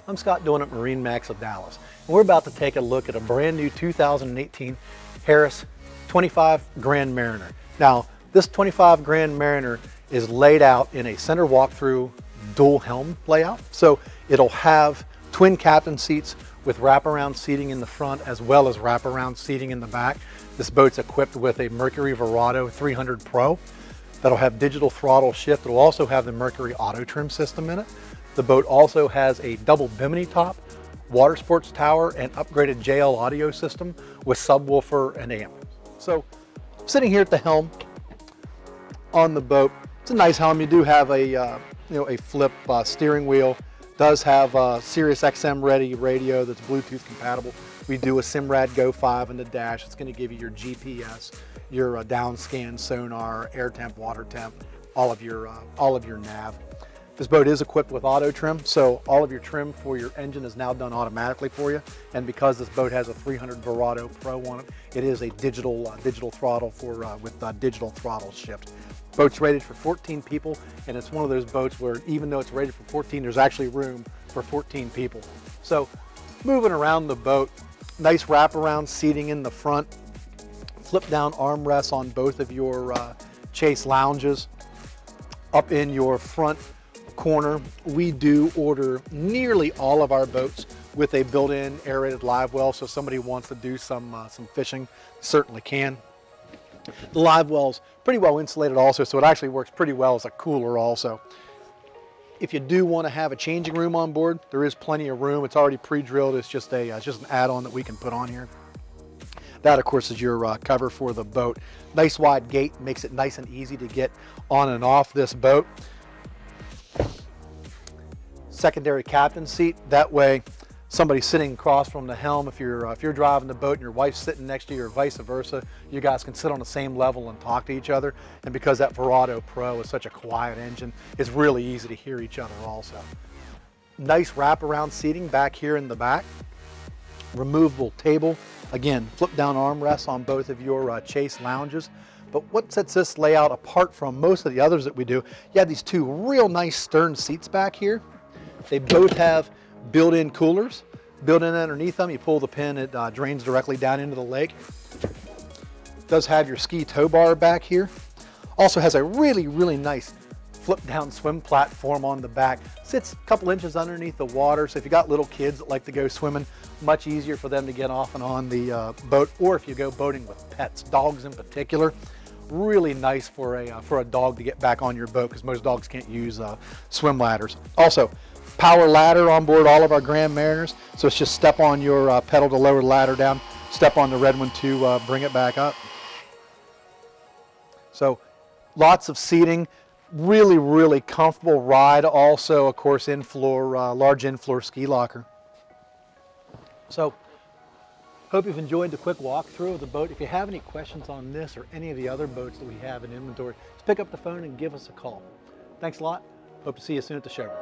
I'm Scott doing at MarineMax of Dallas. And we're about to take a look at a brand new 2018 Harris 25 Grand Mariner. Now, this 25 Grand Mariner is laid out in a center walk-through dual helm layout. So it'll have twin captain seats with wraparound seating in the front as well as wraparound seating in the back. This boat's equipped with a Mercury Verado 300 Pro that'll have digital throttle shift. It'll also have the Mercury auto trim system in it. The boat also has a double bimini top, water sports tower, and upgraded JL audio system with subwoofer and amp. So sitting here at the helm on the boat, it's a nice helm. You do have a a flip steering wheel. Does have a Sirius XM ready radio that's Bluetooth compatible. We do a Simrad Go 5 in the dash. It's going to give you your GPS, your down scan sonar, air temp, water temp, all of your nav. This boat is equipped with auto trim, so all of your trim for your engine is now done automatically for you. And because this boat has a 300 Verado Pro on it, it is a digital throttle with digital throttle shift. Boat's rated for 14 people, and it's one of those boats where even though it's rated for 14, there's actually room for 14 people. So moving around the boat, nice wraparound seating in the front, flip down armrests on both of your chase lounges. Up in your front corner, we do order nearly all of our boats with a built-in aerated live well, so if somebody wants to do some fishing, certainly can. The live well's pretty well insulated also, so it actually works pretty well as a cooler also. If you do want to have a changing room on board, there is plenty of room. It's already pre-drilled. It's just an add-on that we can put on here. That, of course, is your cover for the boat. Nice wide gate makes it nice and easy to get on and off this boat. Secondary captain seat. That way, somebody sitting across from the helm, if you're driving the boat and your wife's sitting next to you or vice versa, you guys can sit on the same level and talk to each other. And because that Verado Pro is such a quiet engine, it's really easy to hear each other also. Nice wraparound seating back here in the back. Removable table. Again, flip down armrests on both of your chase lounges. But what sets this layout apart from most of the others that we do, you have these two real nice stern seats back here. They both have built-in coolers. Built in underneath them, you pull the pin, it drains directly down into the lake. Does have your ski tow bar back here. Also has a really nice flip down swim platform on the back. Sits a couple inches underneath the water, so if you got little kids that like to go swimming, much easier for them to get off and on the boat, or if you go boating with pets, dogs in particular. Really nice for a dog to get back on your boat, because most dogs can't use swim ladders. Also, power ladder on board all of our Grand Mariners, so it's just step on your pedal to lower the ladder down, step on the red one to bring it back up. So lots of seating, really comfortable ride. Also, of course, large in-floor ski locker. So hope you've enjoyed the quick walkthrough of the boat. If you have any questions on this or any of the other boats that we have in inventory, just pick up the phone and give us a call. Thanks a lot. Hope to see you soon at the showroom.